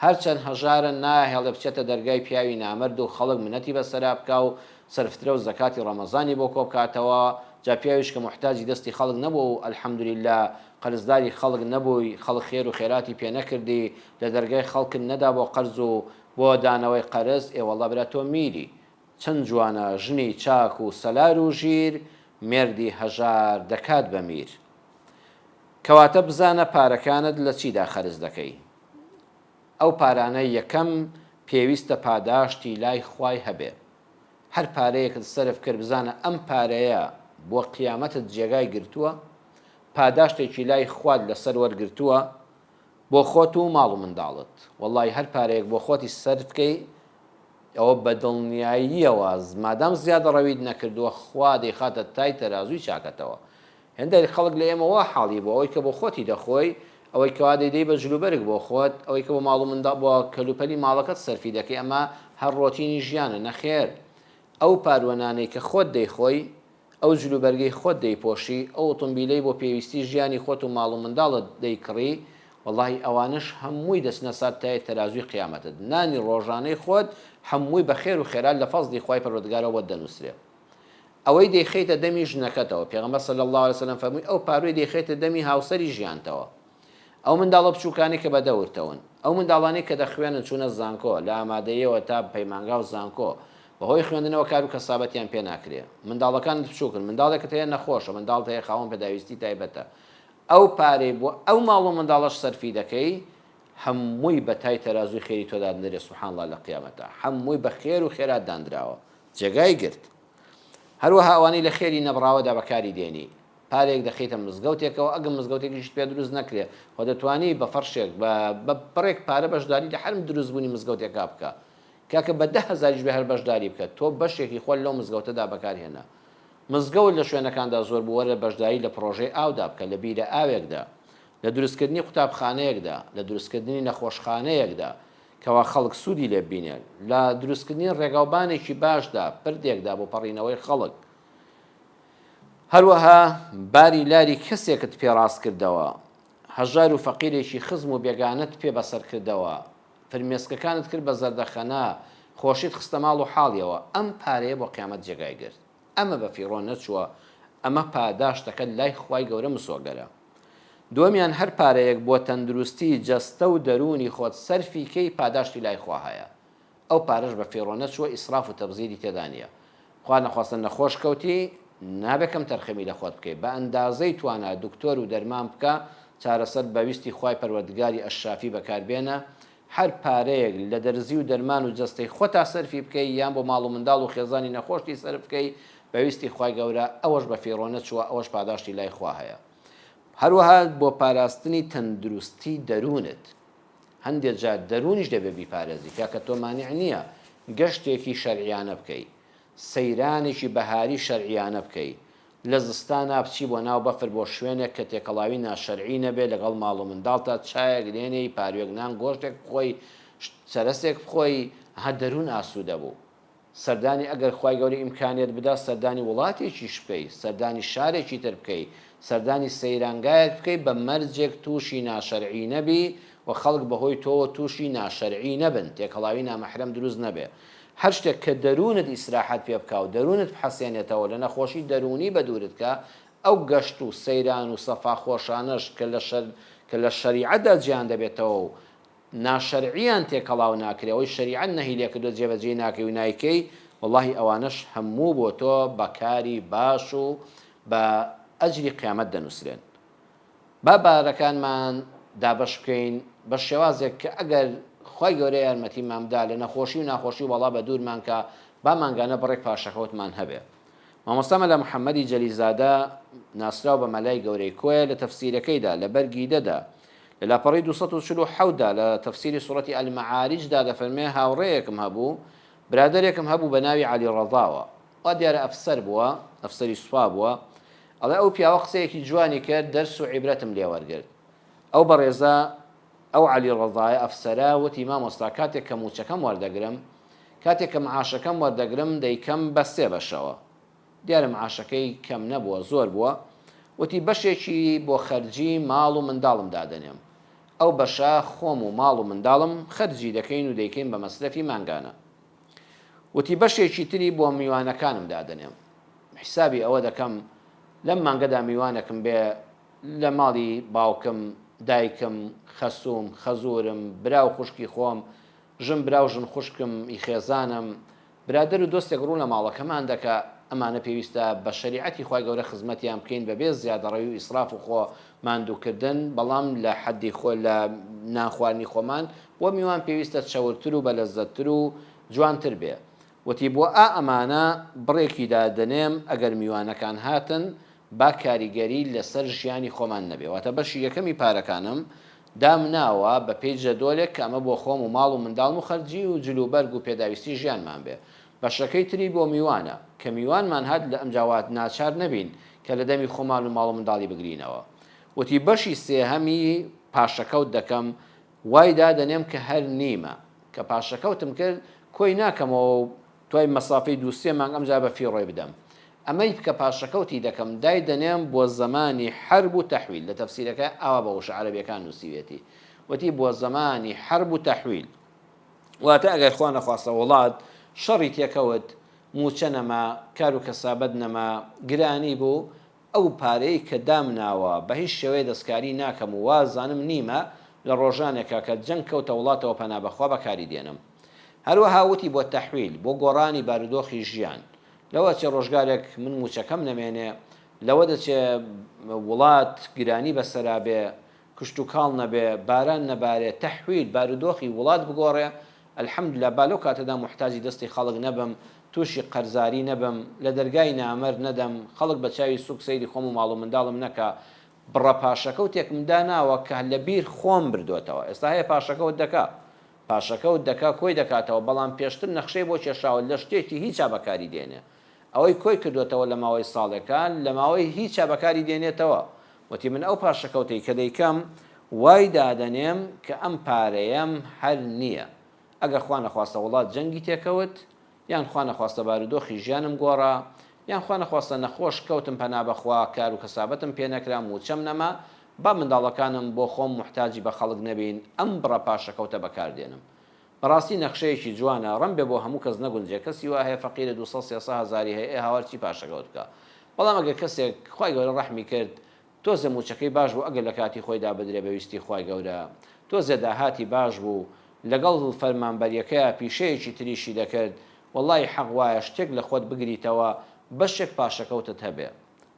هەرچەند هەژارە ناهێڵێ بچێتە دەرگای پیاوی نامەرد و خەڵک منەتی بەسەرا بکا و سەرفترە و زەکاتی ڕەمەزانی بۆ کۆ بکاتەوە جا پیاویش کە محتاجی دەستی خەڵک نەبوو و ئەلحەمدولیلا قەرزداری خەڵک نەبووی خەڵک خێر و خێراتی پێ نەکردی لە دەرگای خەڵکن نەدا بۆ قەرز و بۆ دانەوەی قەرز ئێوەڵا برا تۆ میری چەند جوانە ژنی چاک و سەلار و ژیر مێردی هەژار دەکات بە میر کەواتە بزانە پارەکانت لە چیدا خەرج دەکەی ئەو پارانە یەکەم پێویستە پاداشتی لای خوای هەبێ هەر پارەیەکت سەرف کرد بزانە ئەم پارەیە بۆ قیامەتت جێگای گرتووە پاداشتێکی لای خواد لەسەر وەرگرتووە بۆ خۆت و ماڵ و منداڵت وەڵی هەر پارەیەک بۆ خۆتی سەر بکەی ئەوە بە دڵنیاییەوە مادام زیادە ڕەوید نەکردووە خوا دەیخاتە تای تەرازوی چاکەتەوە هێندێک خەڵک لە ئێمەوە حاڵی بۆ ئەوەی کە بۆ خۆتی دەخۆی ئەوەی کەوا دەیدەی بە جلوبەرگ بۆ خۆت ئەوەی کە بۆ ماڵ و منداڵ بۆ کەلوپەلی ماڵەکەت سەرفی دەکەی ئەمە هەر ڕۆتینی ژیانە نەخێر ئەو پاروەنانەی کە خۆت دەیخۆی ئەو جلوبەرگەی خۆت دەیپۆشی ئەو ئۆتۆمبیلەی بۆ پێویستی ژیانی خۆت و ماڵ و منداڵت دەیکڕی وەڵی ئەوانش هەمووی دەچنە سەر تای تەرازوی قیامەتت نانی ڕۆژانەی خۆت هەمووی بە خێر و خێرات لە فەزلی خوای پەروەردگارەوە دەنووسرێ ئەوەی دەیخێتە دەمی ژنەکەتەوە پێغەمبەر صلی الله علیه وسلم فەرمووی ئەو پاروی دەیخێتە دەمی هاوسەری ژیانتەوە ئەو منداڵە بچووکانی کە بەدەورتەون ئەو منداڵانی کە دەخوێنن چوونە زانکۆ لە ئامادەیەوە تا پەیمانگا و زانکۆ بەهۆی خوێندنەوە کار و کەسابەتیان پێ ناکرێ منداڵەکان بچووکن منداڵێکت هەیە نەخۆشە منداڵ هەیە خاوەن پێداویستی تایبەتە ئەو پارەی بۆ ئەو ماڵ و منداڵەش سەرفی دەکەی هەمووی بە تای تەرازوی خێری تۆدا دەرێ سوبحان الله لە قیامەتە هەمووی بە خێر و خێرات دانراوە جێگای گرت هەروەها ئەوانەی لە خێری نەبڕاوەدا بەکاری دێنی پارێک دەخیتە مزگەوتێکەوە ئەگەم مزگەوتێکیش پێ دروست نەکرێ خۆ دەتوانی بە فەرشێک بە بڕێک پارە بەشداری لە هەرم دروستبوونی مزگەوتێکا بکە کاکە بە 10,000 بە هەر بەشداری بکات تۆ بەشێکی خۆل لەو مزگەوتەدا بەکارهێنا مزگەوت لە شوێنەکاندا زۆر بووە لە بەشداری لە پرۆژەی ئاودا بکە لە بیرە ئاوێکدا لە دروستکردنی قوتابخانەیەکدا لە دروستکردنی نەخۆشخانەیەکدا کەوا خەڵک سوودی لێ بینێن لە دروستکردنی ڕێگاوبانێکی باشدا پردێکدا بۆ پەڕینەوەی خەڵک هەروەها باری لاری کەسێکت پێڕاست کردەوە هەژار و فەقیرێکی خزم و بێگانت پێ بەسەر کردەوە فرمێسکەکانت کرد بە زەردەخەنا خۆشیت خستە ماڵ و حاڵیەوە ئەم پارەیە بۆ قیامەت جێگای گرت ئەمە بە فیڕۆ نەچووە ئەمە پاداشتەکە لای خوای گەورە مسۆگەرە دووەمیان هەر پارەیەک بۆ تەندروستی جەستە و دەرونی خۆت سەرفی کەی پاداشتی لای خوا هەیە ئەو پارەش بە فیڕۆ نەچووە ئیسراف و تەبزیری تێدا نییە خوا نەخواستن نەخۆش کەوتی نابێکم تەرخەمی لە خۆت بکەیت بە ئەندازەی توانە دکتۆر و دەرمان بکە چارەسەر بەویستی خوای پەروەردگاری ئەشافی بەکاربێنە هەر پارەیەک لە دەرزی و دەرمان و جەستەی خۆتا سەرفی بکەی یان بۆ ماڵ و منداڵ و خێزانی نەخۆشی سەرف بکەی بەویستی خوای گەورە ئەوەش بە فیڕۆ نەچووە ئەوەش پاداشتی لای خوا هەیە هەروەها بۆ پاراستنی تەندروستی دەرونت هەندێک جار دەرونیش دەبێ بیپارێزی کاکە تۆ مانیع نییە گەشتێکی شەرعیانە بکەی سەیرانێکی بەهاری شەرعیانە بکەی لە زستانە بچی بۆ ناو بەفر بۆ شوێنێک کە تێکەڵاوی ناشەرعی نەبێ لەگەڵ ماڵ و منداڵتە چایەک لێنەی پاروێک نان گۆشتێک بخۆی سەرەسێک بخۆی هە دەرون ئاسوودە بوو سەردانی ئەگەر خوای گەوری ئیمکانیت بدا سەردانی وڵاتێکیش بکەی سەردانی شارێکی تر بکەی سەردانی سەیرانگایەک بکەی بە مەرجێک تووشی ناشەرعی نەبی و خەڵک بەهۆی تۆ تووشی ناشەرعی نەبن تێکەڵاوی نامەحرەم دروست نەبێ هەر شتێک کە دەرونت ئیسراحەت پێ بکە و دەرونت بحەسێنێتەوە لە نەخۆشی دەرونی بە دوورت کە ئەو گەشت و سەیران و سەفا خۆشانەش کە لە شەریعەتدا جیان دەبێتەوە و ناشەرعیان تێکەڵاو ناکرێ ئەوەی شەریعەت نەهی لێ کردووە جێبەجێ ناکەی و نایکەی وەڵڵاهی ئەوانەش هەموو بۆ تۆ بەکاری باش و بە ئەجری قیامەت دەنووسرێن با بارەکانمان دابەش بکەین بە شێوازێک کە ئەگەر خوای گەورەی یارمەتیماندا لە نەخۆشی و ناخۆشی وەڵا بە دوورمان کە با مانگانە بڕێک پاشەکەوتمان هەبێ مامۆستا مەلا محەممەدی جەلیزادە ناسراو بە مەلای گەورەی کۆیە لە تەفسیرەکەیدا لە بەرگی دەدا لە لاپەڕی 247دا لە تەفسیری سوڕەتی ئەلمەعاریجدا دەفەرمێ هاوڕێیەکم هەبوو برادێکم هەبوو بە ناوی عەلی ڕەضاوە وا دیارە ئەفسەر بووە ئەفسەری سوپا بووە ئەڵێ ئەو پیاوە قسەیەکی جوانی کرد دەرس و عیبرەتم لێ وەرگرت ئەو بەڕێزە ئەو عەلی ڕەضایە ئەفسەرە وتی مامۆستا کاتێک کە موچەکەم وەردەگرم کاتێک کە معاشەکەم وەردەگرم دەیکەم بە 3 بەشەوە دیارە معاشەکەی کەم نەبووە زۆر بووە وتی بەشێکی بۆ خەرجی ماڵ و منداڵم دادەنێم ئەو بەشە خۆم و ماڵ و منداڵم خەرجی دەکەین و دەیکەین بە مەسرەفی مانگانە وتی بەشێکی تری بۆ میوانەکانم دادەنێم حسابی ئەوە دەکەم لەم مانگەدا میوانەکەم بێ لە ماڵی باوکم دایکم خەسووم خەزورم براو خوشکی خۆم ژم براو ژن خوشکم ئیخێزانم برادر و دۆستێک ڕوو لە ماڵەکەمان دەکە ئەمانە پێویستە بە شەریعەتی خوای گەورە خزمەتیان بکەین بەبێ زیادەڕەوی و ئیسراف و خۆ ماندووکردن بەڵام لە حەدی خۆ لە نانخواردنی خۆمان بۆ میوان پێویستە چەورتر و بەلەزەتتر و جوانتر بێ وتی بۆ ئەمانە بڕێکی دادەنێم ئەگەر میوانەکان هاتن با کاریگەری لەسەر ژیانی خۆمان نەبێ واتە بەشی یەکەمی پارەکانم دامناوە بە پێی جەدۆلێک کە ئەمە بۆ خۆم و ماڵ و منداڵ و خەرجی و جلوبەرگ و پێداویستی ژیانمان بێ بەشەکەی تری بۆ میوانە کە میوانمان هات لە ئەمجاوات ناچار نەبین کە لە دەمی خۆمان و ماڵ و منداڵی بگرینەوە وتی بەشی سێهەمی پاشەکەوت دەکەم وای دادەنێم کە هەر نیمە کە پاشەکەوتم کرد کۆی ناکەمەوە توای مەسافەی 2-3 مانگ ئەمجا بە فیڕۆی بدەم ئەمەی بکە پاشەکەوتی دەکەم دای دەنێم بۆ زەمانی حەرب و تەحویل لە تەفسیرەکە ئاوا بە وشە عەرەبیەکان نووسیوێتی وتی بۆ زەمانی حەرب و تەحویل واتە ئەگەر خوا نەخواستە وڵات شەڕی تێکەوت موچە نەما کار و کەسابەت نەما گرانی بوو ئەو پارەی کە دامناوە بە هیچ شێوەیە دەستکاری ناکەم و وازانم نیمە لە ڕۆژانێکە کە جەنگ کەوتە وڵاتەوە پەنا بەخوا بەکاری دێنم هەروەها وتی بۆ تەحویل بۆ گۆڕانی بارودۆخی ژیان لەوە چێ ڕۆژگارێک من موچەکەم نەمێنێ لەوە دەچێ وڵات گرانی بەسەرا بێ کشت و کاڵ نەبێ باران نەبارێت تەحویل بارودۆخی وڵات بگۆڕێ الحەمدوللا با لەو کاتەدا محتاجی دەستی خەڵک نەبم تووشی قەرزاری نەبم لە دەرگای نامەرد نەدەم خەڵک بە چاوی سوک سەیری خۆم و ماڵ و منداڵم نەکا بڕە پاشەکەوتێکم داناوە کە لە بیر خۆم بردوێتەوە ئێستا هەیە پاشەکەوت دەکا پاشەکەوت دەکا کۆی دەکاتەوە بەڵام پێشتر نەخشەی بۆ کێشاوە لە شتێکی هیچ بەکاری دێنێ ئەوەی کۆی کردوێتەوە لە ماوەی ساڵەکان لە ماوەی هیچ بەکاری دێنێتەوە وتی من ئەو پاشەکەوتەی کە دەیکەم وای دادەنێم کە ئەم پارەیەم هەر نییە ئەگەر خوا نەخواستە وڵات جەنگی تێکەوت یان خوا نەخواستە بارودۆخی ژیانم گۆڕا یان خوا نەخواستە نەخۆش کەوتم پەنا بەخوا کار و کەسابەتم پێ نەکرا موچەم نەما با منداڵەکانم بۆ خۆم محتاجی بە خەڵک نەبین ئەم بڕە پاشەکەوتە بەکاردێنم بەڕاستی نەخشەیەکی جوانە ڕەم بێ بۆ هەموو کەس نەگونجێ کەسی وا هەیە فەقیرە 200 هزاری هەیە هاوارچی پاشەکەوت بکە بەڵام ئەگەر کەسێک خوای گەورە ڕەحمی کرد تۆزە موچەکەی باش بوو ئەگەر لە کاتی خۆیدا بدرێ بەویستی خوای گەورە تۆزە داهاتی باش بوو لەگەڵ فەرمانبەریەکەیە پیشەیەکی تریشی دەکرد وەڵی حەق وایە شتێک لە خۆت بگریتەوە بەشێک پاشەکەوتت هەبێ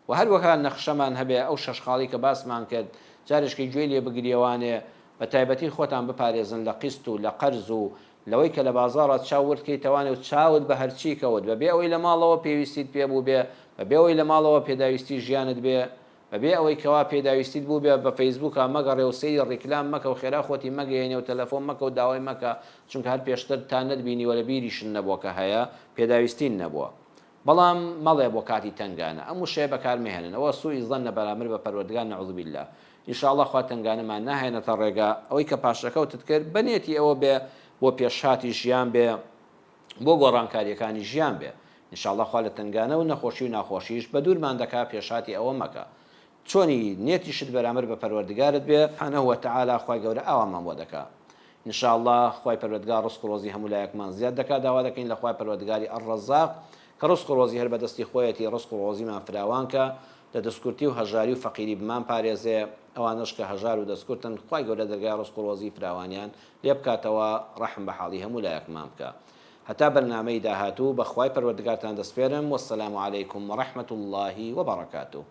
و هەروەها نەخشەمان هەبێ ئەو شەشخاڵی کە باسمان کرد جارشکی گوێ لێ بگریەوانێ بە تایبەتی خۆتان بپارێزن لە قیست و لە قەرز و لەوەی کە لە بازاڕە چاوردکەیتەوانێ و چاوت بە هەرچی کەوت بەبێ ئەوەی لە ماڵەوە پێویستیت پێ بوو بێ بەبێ ئەوەی لە ماڵەوە پێداویستی ژیانت بێ بەبێ ئەوەی کەوا پێداویستیت بوو بێ بە فەیسبووکە مەگەڕێ و سەیری ڕیکلام مەکە و خێرا خۆتی مەگەێنێ و تەلەفۆن مەکە و داوای مەکە چونکە هەر پێشتر تا نەتبینی وە لە بیریشن نەبووە کە هەیە پێداویستین نەبووە بەڵام مەڵێ بۆ کاتی تنگانە ئەم شێ بەکارمێهێنن ئەوە سوئی زەن بەرامبەر بە پەروەردگار نەعوذ بالله ئینشاءڵڵا خوا تنگانەمان ناهێنێتە ڕێگا ئەوەی کە پاشەکەوتت کرد بنێتی ئەوە بێ بۆ پێشهاتی ژیان بێ بۆ گۆڕانکاریەکانی ژیان بێ ئینشاءڵڵا خوا لە تنگانە و نەخۆشی و ناخۆشیش بە دوورمان دەکا پێشهاتی ئەوە مەکە چۆنی نێتیشت بەرامبەر بە پەروەردگارت بێ سبحانه وتعالى خوای گەورە ئاوامان بۆ دەکا ئینشاءڵڵا خوای پەروەردگار ڕزق و ڕۆزی هەموو لایەکمان زیاد دەکا داوا دەکەین لە خوای پەروەردگاری ئەڕەزاق کە ڕزق و ڕۆزی هەر بەدەستی خۆیەتی ڕزق و ڕۆزیمان فراوان کە لە دەستکورتی و هەژاری و فەقیری بمان پارێزێ ئەوانش کە هەژار و دەستکورتن خوای گەورە دەرگای ڕزق و ڕۆزی فراوانیان لێ بکاتەوە ڕەحم بە حاڵی هەموو لایەکمان بکە هەتا بەرنامەی داهاتوو بە خوای پەروەردگارتان دەسپێرم وەسەلام عەلەیکم وەڕەحمەت الله وبەڕەکاتوه